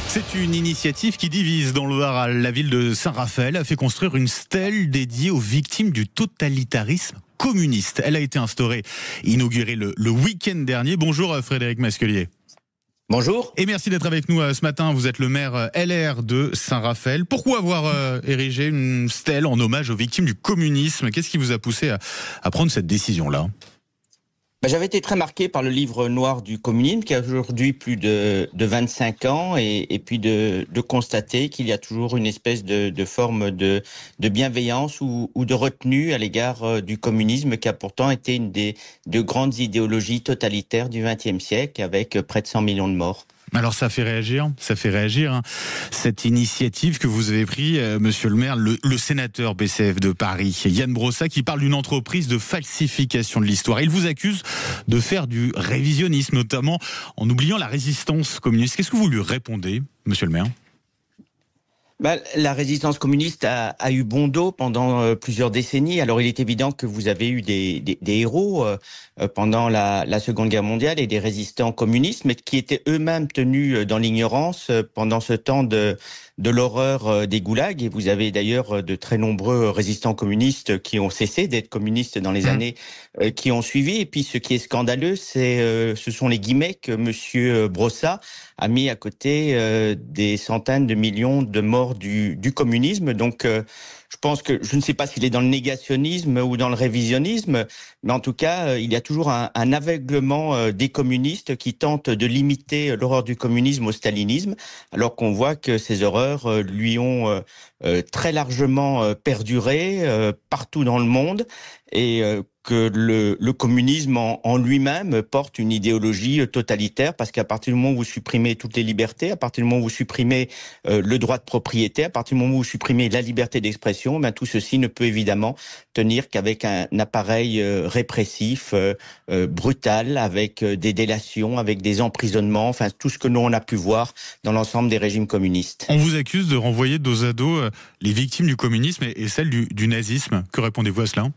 C'est une initiative qui divise dans le Haral. La ville de Saint-Raphaël a fait construire une stèle dédiée aux victimes du totalitarisme communiste. Elle a été instaurée, inaugurée le week-end dernier. Bonjour Frédéric Masquelier. Bonjour. Et merci d'être avec nous ce matin. Vous êtes le maire LR de Saint-Raphaël. Pourquoi avoir érigé une stèle en hommage aux victimes du communisme? Qu'est-ce qui vous a poussé à prendre cette décision-là? J'avais été très marqué par le livre noir du communisme qui a aujourd'hui plus de 25 ans et puis de constater qu'il y a toujours une espèce de forme de bienveillance ou de retenue à l'égard du communisme qui a pourtant été une des deux grandes idéologies totalitaires du XXe siècle avec près de 100 millions de morts. Alors ça fait réagir, cette initiative que vous avez prise, monsieur le maire, le sénateur BCF de Paris, Yann Brossa, qui parle d'une entreprise de falsification de l'histoire. Il vous accuse de faire du révisionnisme, notamment en oubliant la résistance communiste. Qu'est-ce que vous lui répondez, monsieur le maire ? La résistance communiste a eu bon dos pendant plusieurs décennies. Alors il est évident que vous avez eu des héros pendant la Seconde Guerre mondiale et des résistants communistes, mais qui étaient eux-mêmes tenus dans l'ignorance pendant ce temps de l'horreur des goulags. Et vous avez d'ailleurs de très nombreux résistants communistes qui ont cessé d'être communistes dans les années qui ont suivi. Et puis ce qui est scandaleux, ce sont les guillemets que monsieur Brossa a mis à côté des centaines de millions de morts du communisme. Donc je pense que, je ne sais pas s'il est dans le négationnisme ou dans le révisionnisme, mais en tout cas, il y a toujours un aveuglement des communistes qui tentent de limiter l'horreur du communisme au stalinisme, alors qu'on voit que ces horreurs lui ont très largement perduré partout dans le monde et que le communisme en lui-même porte une idéologie totalitaire, parce qu'à partir du moment où vous supprimez toutes les libertés, à partir du moment où vous supprimez le droit de propriété, à partir du moment où vous supprimez la liberté d'expression, tout ceci ne peut évidemment tenir qu'avec un appareil répressif, brutal, avec des délations, avec des emprisonnements, enfin tout ce que nous on a pu voir dans l'ensemble des régimes communistes. On vous accuse de renvoyer dos à dos les victimes du communisme et celles du nazisme. Que répondez-vous à cela ?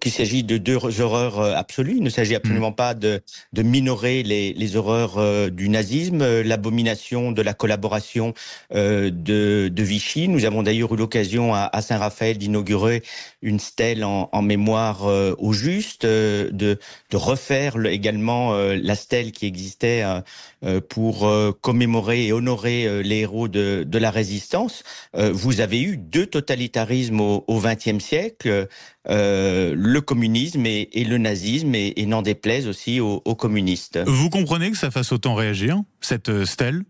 Qu'il s'agit de deux horreurs absolues. Il ne s'agit absolument pas de minorer les horreurs du nazisme, l'abomination de la collaboration de Vichy. Nous avons d'ailleurs eu l'occasion à Saint-Raphaël d'inaugurer une stèle en mémoire au juste, de refaire également la stèle qui existait pour commémorer et honorer les héros de la résistance. Vous avez eu deux totalitarismes au XXe siècle, le communisme et le nazisme, et n'en déplaise aussi aux communistes. Vous comprenez que ça fasse autant réagir, cette stèle ?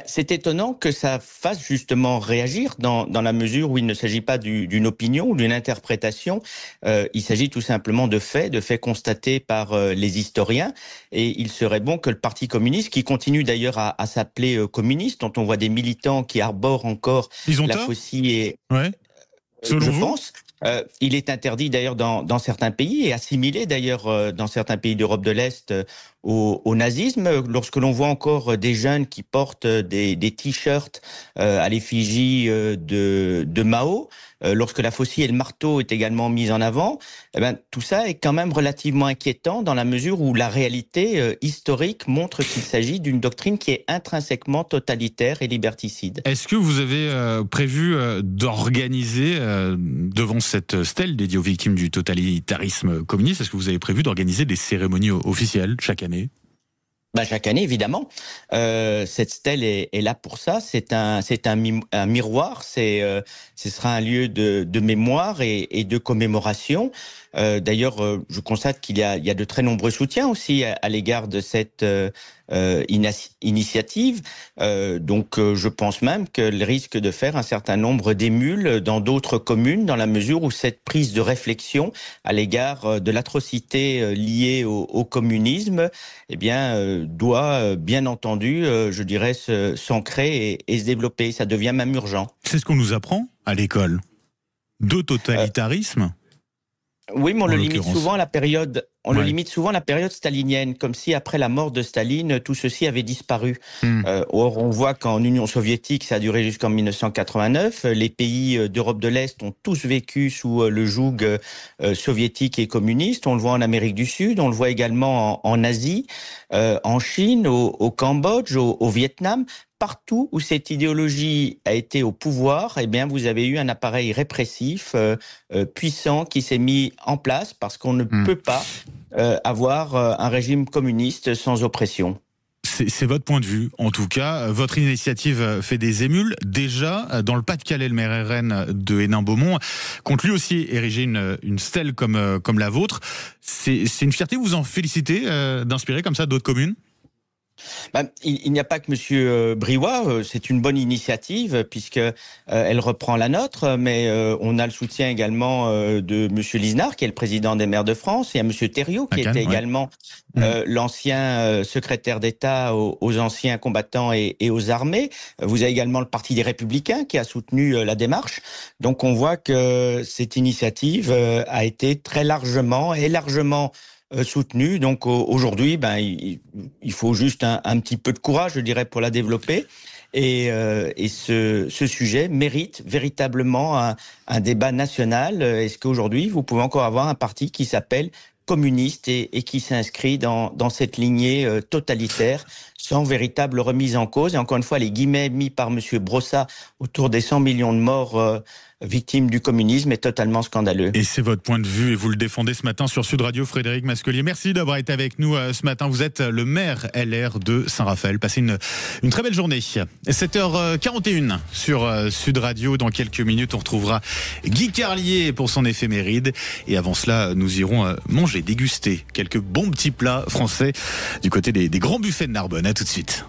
C'est étonnant que ça fasse justement réagir dans la mesure où il ne s'agit pas d'une opinion ou d'une interprétation. Il s'agit tout simplement de faits constatés par les historiens. Et il serait bon que le Parti communiste, qui continue d'ailleurs à s'appeler communiste, dont on voit des militants qui arborent encore la faucille, je pense. Il est interdit d'ailleurs dans certains pays et assimilé d'ailleurs dans certains pays d'Europe de l'Est au nazisme. Lorsque l'on voit encore des jeunes qui portent des t-shirts à l'effigie de Mao, lorsque la faucille et le marteau est également mis en avant, tout ça est quand même relativement inquiétant dans la mesure où la réalité historique montre qu'il s'agit d'une doctrine qui est intrinsèquement totalitaire et liberticide. Est-ce que vous avez prévu d'organiser devant cette stèle dédiée aux victimes du totalitarisme communiste, est-ce que vous avez prévu d'organiser des cérémonies officielles chaque année ? Chaque année, évidemment. Cette stèle est là pour ça. C'est un miroir. Ce sera un lieu de mémoire et de commémoration. D'ailleurs, je constate qu'il y a de très nombreux soutiens aussi à l'égard de cette initiative. Donc, je pense même qu'elle risque de faire un certain nombre d'émules dans d'autres communes, dans la mesure où cette prise de réflexion à l'égard de l'atrocité liée au communisme, doit bien entendu, je dirais, s'ancrer et se développer. Ça devient même urgent. C'est ce qu'on nous apprend à l'école. De totalitarisme. Oui, mais on en le limite l'occurrence. souvent à la période. On le Ouais. limite souvent à la période stalinienne, comme si après la mort de Staline, tout ceci avait disparu. Hmm. Or, on voit qu'en Union soviétique, ça a duré jusqu'en 1989. Les pays d'Europe de l'Est ont tous vécu sous le joug soviétique et communiste. On le voit en Amérique du Sud, on le voit également en Asie, en Chine, au Cambodge, au Vietnam. Partout où cette idéologie a été au pouvoir, eh bien, vous avez eu un appareil répressif puissant qui s'est mis en place parce qu'on ne Hmm. peut pas avoir un régime communiste sans oppression. C'est votre point de vue, en tout cas. Votre initiative fait des émules. Déjà, dans le Pas-de-Calais, le maire RN de Hénin-Beaumont compte lui aussi ériger une stèle comme la vôtre. C'est une fierté, vous en félicitez d'inspirer comme ça d'autres communes? Il n'y a pas que Monsieur Briouat, c'est une bonne initiative puisque elle reprend la nôtre, mais on a le soutien également de Monsieur Liznard, qui est le président des maires de France, et à Monsieur Thériault, qui était également l'ancien secrétaire d'État aux anciens combattants et aux armées. Vous avez également le Parti des Républicains qui a soutenu la démarche. Donc on voit que cette initiative a été très largement soutenu. Donc aujourd'hui, il faut juste un petit peu de courage, je dirais, pour la développer. Et ce sujet mérite véritablement un débat national. Est-ce qu'aujourd'hui, vous pouvez encore avoir un parti qui s'appelle communiste et qui s'inscrit dans cette lignée totalitaire sans véritable remise en cause? Et encore une fois, les guillemets mis par Monsieur Brossa autour des 100 millions de morts victimes du communisme est totalement scandaleux. Et c'est votre point de vue et vous le défendez ce matin sur Sud Radio, Frédéric Masquelier. Merci d'avoir été avec nous ce matin. Vous êtes le maire LR de Saint-Raphaël. Passez une très belle journée. 7h41 sur Sud Radio. Dans quelques minutes, on retrouvera Guy Carlier pour son éphéméride. Et avant cela, nous irons manger, déguster quelques bons petits plats français du côté des grands buffets de Narbonne. À tout de suite.